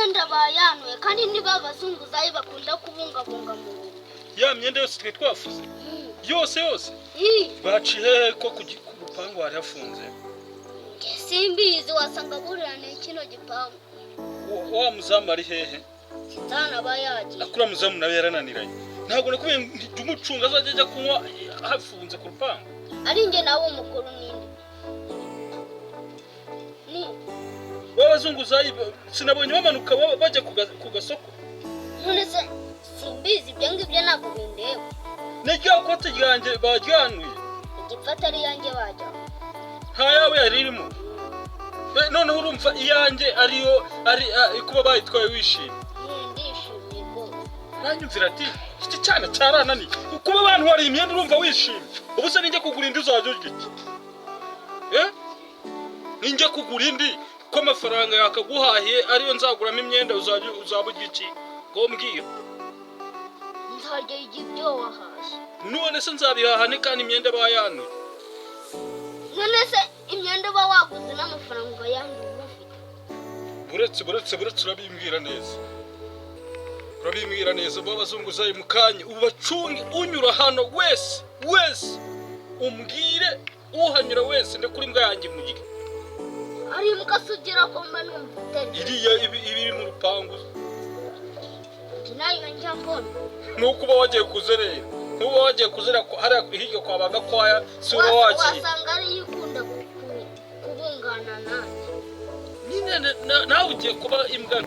imyenda bayanuye kandi niba abazunguzayi bakunda kubungabunga mu rugo. Ya myenda yose twe twafuze yose baciye ko ku rupangu hari hafunze. Simbizi wasanga burirane kino gipangu. Wa muzamu ari hehe? Kitana bayagiye. Akura muzamu nawe yarananiranye. Ntabwo nakubiye ndumucunga azajya kunywa hafunze ku rupangu. Ari nge nawe umukuru ninde? Ni wabazunguzayi sinabonye bamanuka bajya ku gasoko. None se simbizi ibyo ngibyo ntabwo bindeba. Nejya kote ryanjye bajyanuye. Igifata ari yanjye bajya. Yawe yaririmo. None urumva iyanjye ariyo ari kuba bayitwaye wishimye. Ndishimye rwose. Nanyumvira ati iki cyane cyaranani. Kuba abantu wari imyenda urumva wishimye. Ubu se ninjye kugura indi uzajya urya iki? Ninjye kugura indi ko amafaranga yakaguhahiye ariyo nzaguramo imyenda uzabujya iki? Ngo mbwira. Nzarya ibyo wahashye. None se nzabihahane kandi imyenda bayanuye. None se imyenda ba waguze n'amafaranga yanyu ufite. Buretse urabimbwira neza. Urabimbwira neza babazunguzayi mukanye ubacunge unyura hano wese umbwire uhanyura wese ndekuri mbwa yanjye mugire. Ari mukasugira ko mba numva iriya ibiri mu rupangu. Nayo njya mbona. Nuko uba wagiye kuzerera. Nuba wagiye kuzera hari hirya kwa bagakwaya si uba wagiye. Wasanga ari yikunda kubungana nanjye. Nyine nawe ugiye kuba imbwa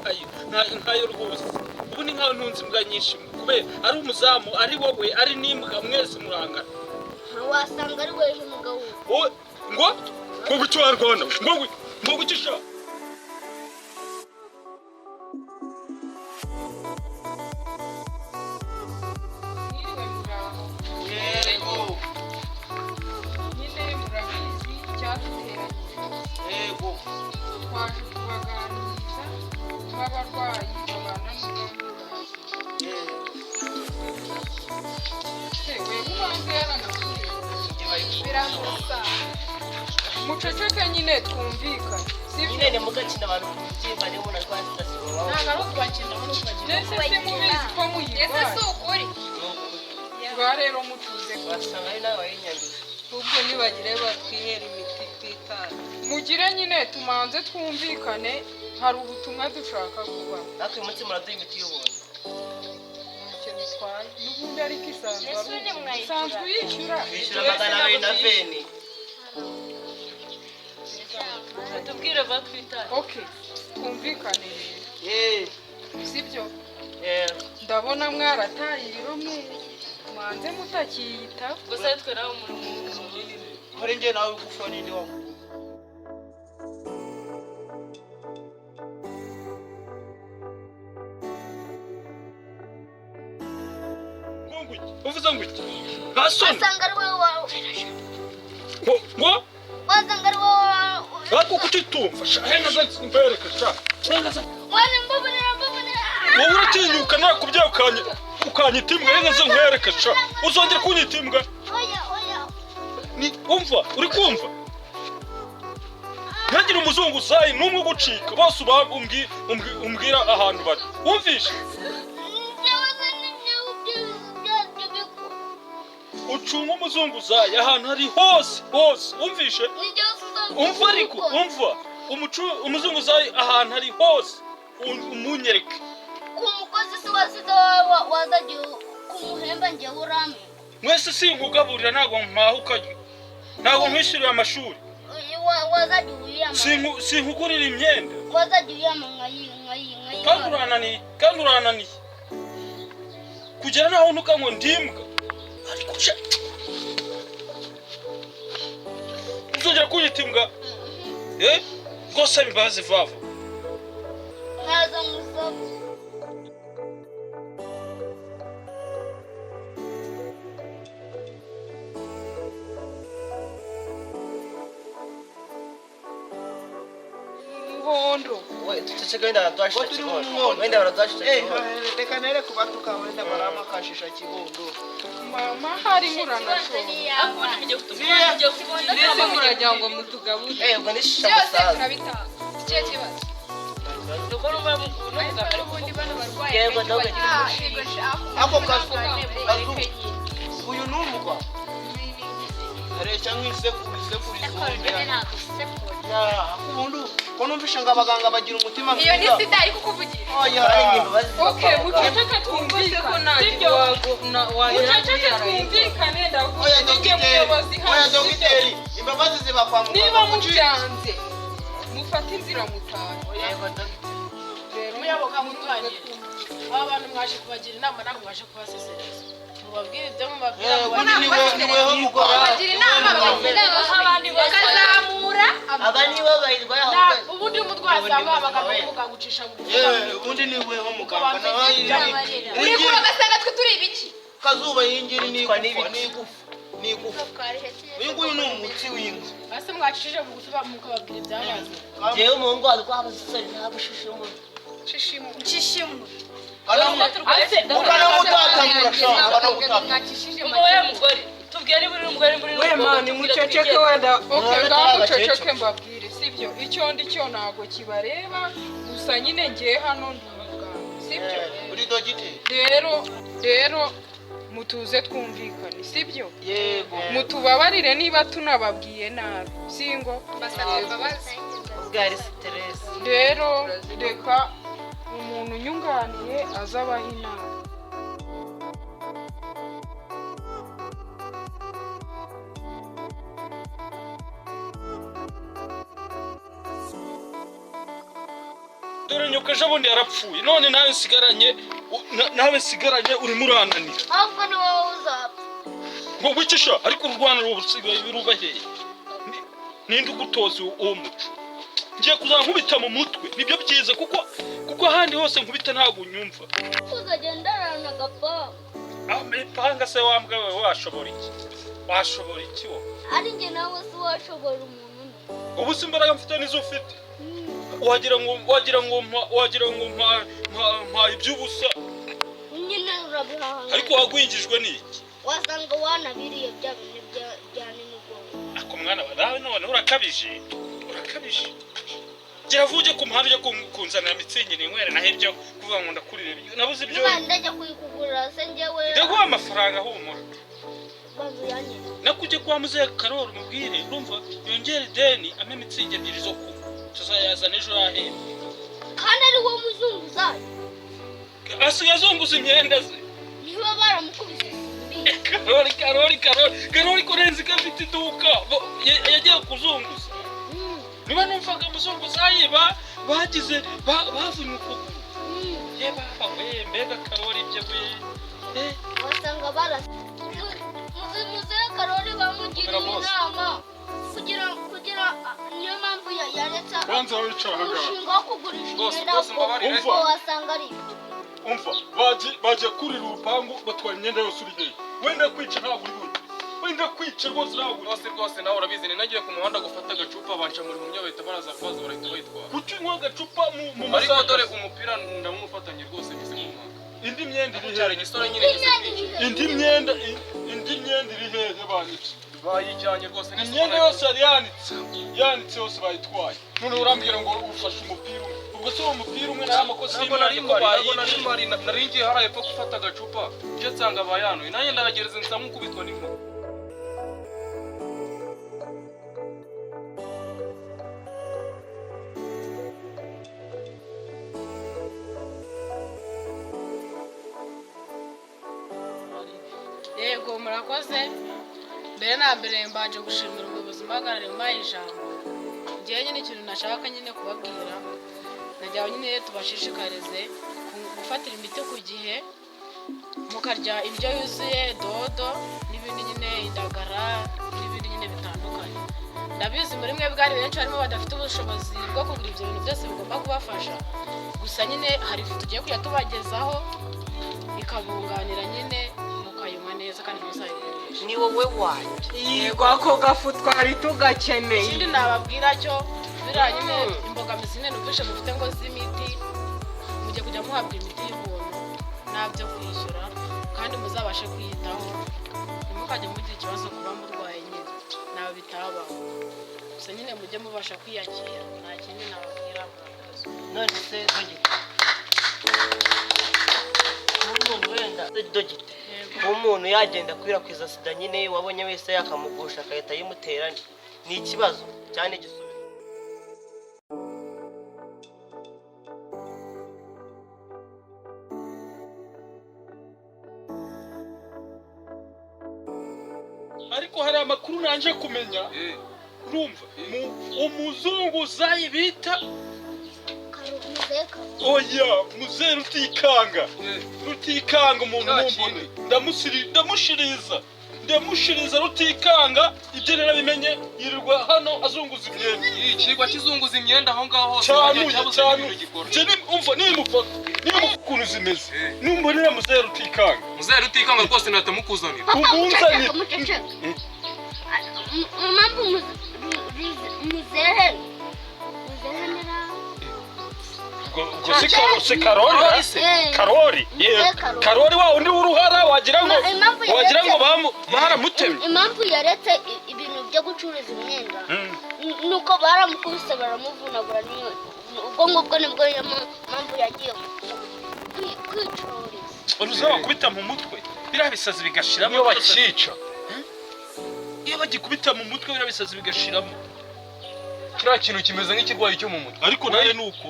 nkayo rwose. Ubu ni nkaho ntunze imbwa nyinshi kubera ari umuzamu ari wowe ari n'imbwa mwese murangana. Wasanga ari weje umugabo. Ngo gucyo Rwanda ngo gucisha. Twaje kubaganiriza b'abarwayi babana muceceke nyine twumvikane nyine ni mugakina abantu kubyimba niyo umuntu arwaye tudasiba ntabwo ari ukubakina ndetse mubizi ko muyirwaye ese si ukuri rwa rero mutuze wasanga ari nawe wayinyanduje ubwo nibagire batwihera imiti twitana mugire nyine tumanze twumvikane hari ubutumwa dushaka kuba natwe uyu munsi muraduha imiti y'ubuntu ntacyo bitwaye n'ubundi ariko isanzwe uyishyura bishyura 220 tubwire batwitana okay twumvikane sibyo ndabona mwarataye ibiro mwe manze mutakiyita gusa twe nawe muri muri nge nawe kufa nindi wa uvuze ngo iki basoni Wasanga ari wowe ngo wasanga ari wowe bako kutitumva shahena zansimbereka sha chengaza wana mbobonera wowe uratinyuka nakubye ukanyitimbwa henga zo nkwereka sha uzongera kunyitimbwa oya ni umva uri kumva ntagira umuzungu zayi numwe gucika bose umbwira ahantu bari wumvishe ucunga umuzungu zayi ahantu hari hose wumvishe umva ariko umva umuzungu zayi ahantu hari hose umunyereke kumukozi se wasize wazagiye kumuhemba nge urame mwese sinkugaburira ntago mpahukaje ntago nkwishyurira amashuri wazagiye uyama sinkugurira imyenda wazagiye uyama nkayi kandi urananiye kugera naho ntukanywa ndimbwa ariko sha uzongera kunyitimbwa rwose imbabazi vava ntaza musaba ngondo tucheke wenda twashita kibondo wenda baratwashita kibondo reka nere kubatuka wenda barama kashisha kibondo mama hari muranashobora akundi mujye kutubwira ndetse murajya ngo mutugaburire ubwo nishisha musaza kikibazo dukora ubundi bano barwaye yego ndavuga ako kazu uyu numugwa arecha nk'isekuru ubundi ko numvisha ngo abaganga bagira umutima iyo ni sida ariko kuvugira oya okay muceceke twumvikane sibyo muceceke twumvikane ndavuga ngiye muyobozi oya dogiteri imbabazi ziba kwa muganga niba mubyanze mufate inzira mutahe yego dogiteri rero muyoboka mutwanye aba bantu mwaje kubagira inama namwe mwaje kubasesereza mubabwire ibyo mubabwira niwe mugora bagira inama abandi bakazamura aba nibo bayirwaye ahubwo ubundi umutwaye asanga bakavuga gucisha mu ubundi niwe ho muganga nawe uri kuri agasanga twe turi ibiki kazuba yingiri nigufa uyu nguyu ni umutsi w'inka ase mwacishije mu gusuba mukababwira ibyabaze jewe mu ngo rwabo sisori ntabwo shishimu nshishimu mugore tubwire buri umugore we mani muceceke wenda okay ngaho muceceke mbabwire sibyo icyo ndi cyo ntago kibareba gusa nyine ngiye hano ndi umuganga sibyo uri dogiteri rero mutuze twumvikane sibyo yego mutubabarire niba tunababwiye nabi singo bwari stress rero reka umuntu unyunganiye azabaho inama dore nyoka ejobundi yarapfuye none nawe nsigaranye urimo urananira ahubwo ni wowe uzapfa ngo wikisha ariko urwana rubaheye ninde ugutoza uwo muco ngiye kuzankubita mu mutwe nibyo byiza kuko ahandi hose nkubita ntabwo unyumva uzagendarana agapanga ipanga se wambwa we washobora iki wo ari njye nawe si washobora umuntu ubu si imbaraga mfite nizo ufite wagira ngo mpa iby'ubusa nyine urabihanga ariko wagwingijwe n'iki wasanga wanabiriye bya bintu bya nimugoroba ako mwana wa nawe none urakabije gira vuge ku muhanda ujya kunzanira mitsingi ninywere naho ibyo kuvuga ngo ndakurire nabuze ibyo niba ndajya kuyikugurira se njyewe ndaguha amafaranga humura banzu yanyine nakujye kwa muzehe Karori mubwire urumva yongera ideni ampe mitsingi ebyiri zo kunywa tuzayazana ejo yahera kandi ari wo muzunguzayi asigaye azunguza imyenda ze niba baramukubise Karori kurenza ko afite iduka yagiye kuzunguza niba numvaga muzunguzayi bagize bavunye ukuguru mbega Karori ibyo wasanga barasa muzehe Karori bamugiriye inama kugira niyo mpamvu yaretse umushinga wo kugurisha imyenda kuko wasanga ari umva bagiye kurira urupangu batwara imyenda yose uri hehe wenda kwica ntabwo uri bundi wenda kwica rwose ntabwo rwose nawe urabizi ni nagiye ku muhanda gufata agacupa banca muri mumye bahita baraza kubaza barahita bayitwara kuki unywa agacupa mu ariko masaka dore umupira ndamufatanye rwose ngize nk'umwaka indi myenda iri cyari hehe igisore nyine gise indi myenda iri hehe banitse bayijyanye rwose imyenda yose yari yanitse yose bayitwaye none urambwira ngo ufashe umupira umwe ubwo se uwo mupira umwe nta makosa nari ngiye hariya epfo gufata agacupa icyo nsanga bayanuye nanjye ndahagereza nsa nk'ukubitwa n'inkuba yego murakoze mbere na mbere mbaje gushimira umuyobozi mpagarariye umpaye ijambo njyewe nyine ikintu nashaka nyine kubabwira nagira nyine tubashishikarize gufatira imiti ku gihe mukarya indyo yuzuye dodo n'ibindi nyine indagara n'ibindi nyine bitandukanye ndabizi muri mwe bwari benshi harimo badafite ubushobozi bwo kugura ibyo bintu byose bigomba kubafasha gusa nyine hari ifu tugiye kujya tubagezaho ikabunganira nyine mukayanywa neza kandi muzayikoresha ni wowe wanjye yego ako gafu twari tugakeneye ikindi nababwira cyo biriya nyine imbogamizi nyine numvishe mufite ngo z'imiti mujye kujya muhabwa imiti y'ubuntu ntabyo kwishyura kandi muzabashe kwiyitaho ntimukajye mugira ikibazo kuba murwaye nyine ntawe bitabaho gusa nyine mujye mubasha kwiyakira nta kindi nababwira murakoze none se dogita nk'umuntu wenda dogita umuntu yagenda akwirakwiza sida nyine wabonye wese yakamugusha agahita yimutera ni ikibazo cyane igisubizo. ariko hari amakuru nanje kumenya urumva umuzunguzayi bita oya muzehe rutikanga umuntu mumbone ndamushiriza rutikanga ibyo narabimenye yirirwa hano azunguza imyenda ikigwa kizunguza imyenda aho ngaho hose cyane umva niba ukuntu zimeze numbonera muzehe rutikanga rwose natamukuzanira umunzanire impamvu muzehe si karori karori wa undi w'uruhara wagira ngo baramutemye. impamvu yaretse ibintu byo gucuruza imyenda nuko baramukubise baramuvunagura ubwo ngubwo nibwo mpamvu yagiye kwicururiza. uruza bakubita mu mutwe biriya bisazi bigashiramo iyo bakica iyo bagikubita mu mutwe biriya bisazi bigashiramo kiriya kintu kimeze nk'ikirwayi cyo mu mutwe ariko nawe nuko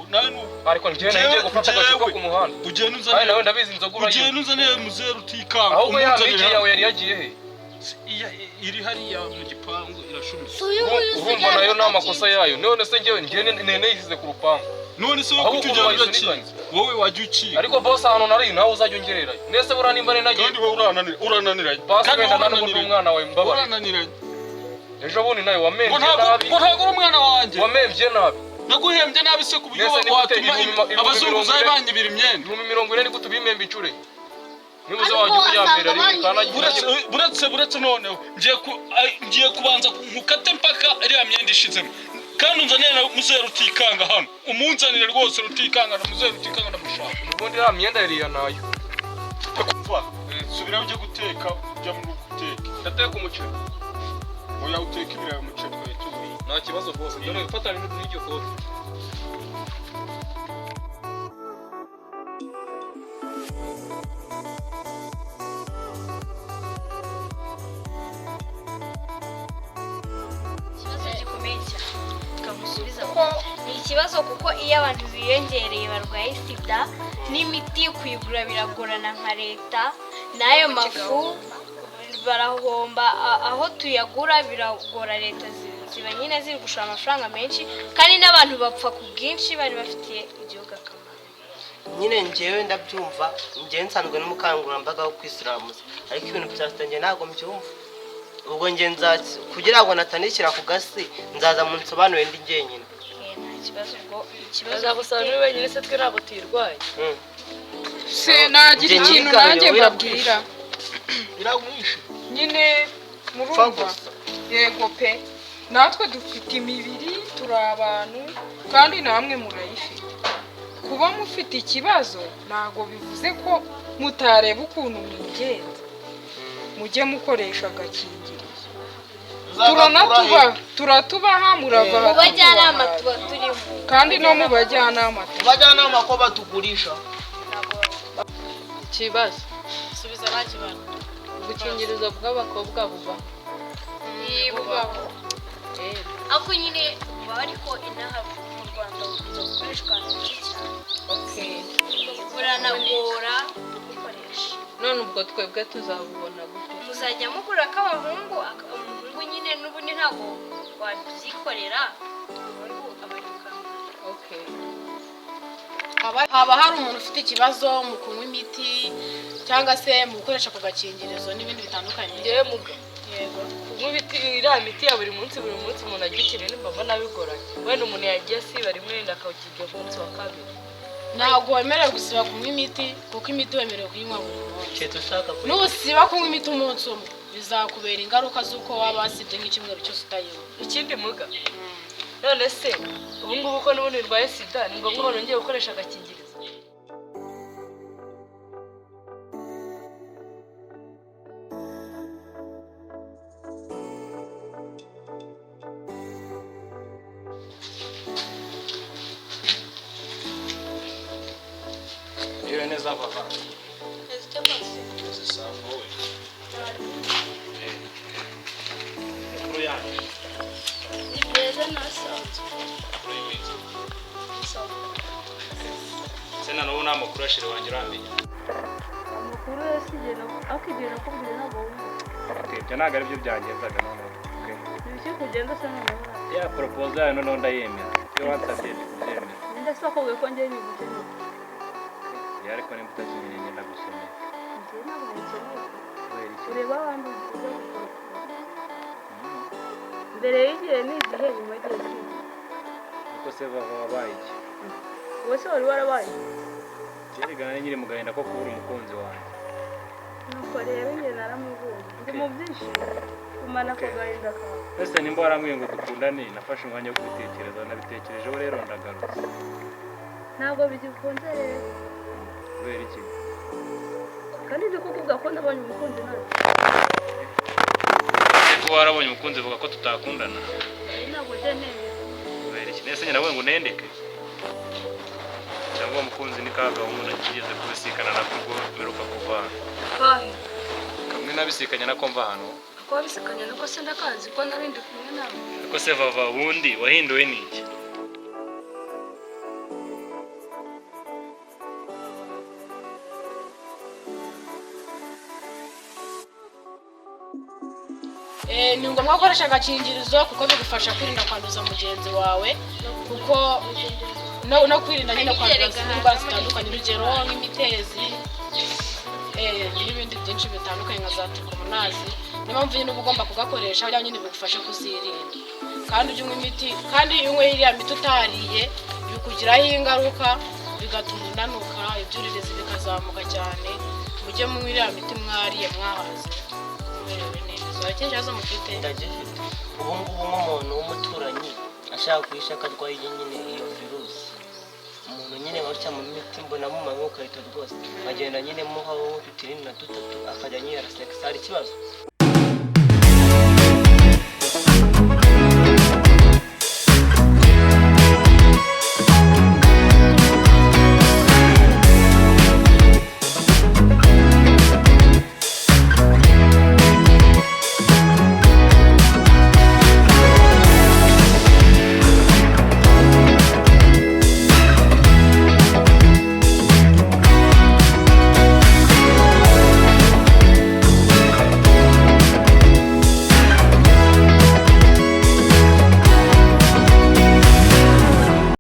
ariko njyewe nagiye gufata agacupa ku muhanda ugenda uzanira nawe ndabizi inzoga urayibona ugenda uzanira muzehe rutikanga ahubwo ya migi yawe yari yagiye he iri hariya mu gipangu irashumitse urumva nayo ni amakosa yayo none se njyewe nene yishyize ku rupangu none se wowe kujya urakiye wowe wajya ukiye ariko boss hano nari nawe uzajya ungererayo nese bura nimba nagiye kandi wowe urananiranye kandi wenda n'ubwo umwana wawe mbabare urananiranye ejo bundi nawe wamembye nabi ngo ntabwo uri umwana wanjye wamembye nabi naguhembye nabi se ku buryo watuma abazunguzayi banyibira imyenda 40 niko tubimembe incure nibuze wajya kuyambera rimwe kana buretse noneho ngiye kubanza nkukate mpaka iriya myenda ishizemo kandi unzanire na muzehe rutikanga hano umunzanire rwose rutikanga na muzehe rutikanga ndamushaka ubundi ya myenda yariya nayo subira ujye guteka ujya mu guteka ndateka umuceri oya uteka ibirayi umuceri twahituye nta kibazo rwose dore fatana n'iryo kote ni ikibazo kuko iyo abantu biyongereye barwaye sida n'imiti kuyigura biragorana nka leta n'ayo mafu barahomba aho tuyagura biragora leta ziba nyine ziri gushora amafaranga menshi kandi n'abantu bapfa ku bwinshi bari bafitiye igihugu akamaro. nyine njyewe ndabyumva njyewe nsanzwe n'umukangurambaga wo kwisiramuza ariko ibintu bya sida njye ntabwo mbyumva ubwo njye kugira ngo natanishyira ku gasi nzaza mu nsobanure ndi njyenyine. ikibazo gusa ni wenyine se twe ntabwo tuyirwaye se nagira ikintu nanjye mbabwira biramwishe nyine murumva yego pe natwe dufite imibiri turi abantu kandi namwe murayifite kuba mufite ikibazo ntabwo bivuze ko mutareba ukuntu mwigenza mujye mukoresha agakingirizo turatubaha murava mu bajyanama tuba turimo kandi no mu bajyanama ko batugurisha ikibazo subiza nta kibazo ubukingirizo bw'abakobwa bubaho bubaho ariko nyine buba ariko inaha mu Rwanda bukoreshwa cyane buranagora gukoresha none ubwo twebwe tuzabubona gute muzajya mugura k'abahungu umuhungu nyine n'ubundi ntabwo wabyikorera umuhungu abanyukanga haba hari umuntu ufite ikibazo mu kunywa imiti cyangwa se mu gukoresha ku gakingirizo n'ibindi bitandukanye ngewe muga yego kunywa iriya miti ya buri munsi umuntu agikira nimba nabigoranye wenda umuntu yagiye asiba rimwe wenda akawukiga ku munsi wa kabiri ntabwo wemerewe gusiba kunywa imiti kuko imiti wemerewe kuyinywa buri munsi nusiba kunywa imiti umunsi umwe bizakubera ingaruka z'uko waba wasibye nk'icyumweru cyose utayinywa. ikindi muga none se ubu ngubu ko n'ubundi urwaye sida ni ngombwa ngo nongeye gukoresha agakingirizo Wiriwe neza papa. Sawa. Kuru yanyu. Nibeza nasanzwe. Sena no una makuru ashire wanje uramenya. amakuru yasigera akigera ko mbere ntabwo Okay, byo naga ari byo byangezaga none. Okay. ibiki kugenda se none Ya proposal yayo none ndayemera. Yo wansabye kubyemera. ninde se akubwiye ko njye nyibukene Ya ariko ni mutakimenye ngenda gusoma. njye ntabwo nkeneye Kubera iki? ureba abandi uza gukora mbere y'igihe n'igihe nyuma y'igihe kindi Uko se bava wabaye iki? wowe se wari warabaye Yerigana nyiri mu gahinda ko kubura umukunzi wanjye. nuko rero njye naramubonye ndi mu byishimo kumana ko gahinda kawe Ese nimba warambwiye ngo dukundane nafashe umwanya wo kubitekereza nabitekerejeho rero ndagarutse. ntabwo bigikunze rero Kubera iki? kandi nzi kukubwira ko ndabonye umukunzi nawe Kuba warabonye umukunzi vuga ko tutakundana. ntabwo njye nemera Kubera iki? Nese nyina we ngo nendeke. Cyangwa umukunzi ni kaga umuntu akigeze kubisikana na kubwo biruka kuvana. kahe Kamwe nabisikanye nako mva hano. ko wabisikanye nuko se ndakazi ko narindi kumwe nawe Ariko se vava wundi wahinduwe n'iki? ni ngombwa gukoresha agakingirizo kuko bigufasha kwirinda kwanduza mugenzi wawe kuko no kwirinda nyine kwanduza indwara zitandukanye urugero nk'imitezi n'ibindi byinshi bitandukanye nka za trikomonazi niyo mpamvu nyine uba ugomba kugakoresha kugira nyine bigufashe kuzirinda kandi ujye unywa imiti kandi iyo unyweye iriya miti utariye bikugiraho ingaruka bigatuma unanuka ibyuririzi bikazamuka cyane mujye munywa iriya miti mwariye mwahaze mumerewe neza wakeneye ikibazo mufite ndagifite ubu ngubu nk'umuntu w'umuturanyi ashaka kuyisha ko arwaye nyine iyo virusi umuntu nyine nka mu miti mbona mumanywa ukarita rwose agenda nyine muhaho nk'ututinini na dutatu akajya nyine arasekisa hari ikibazo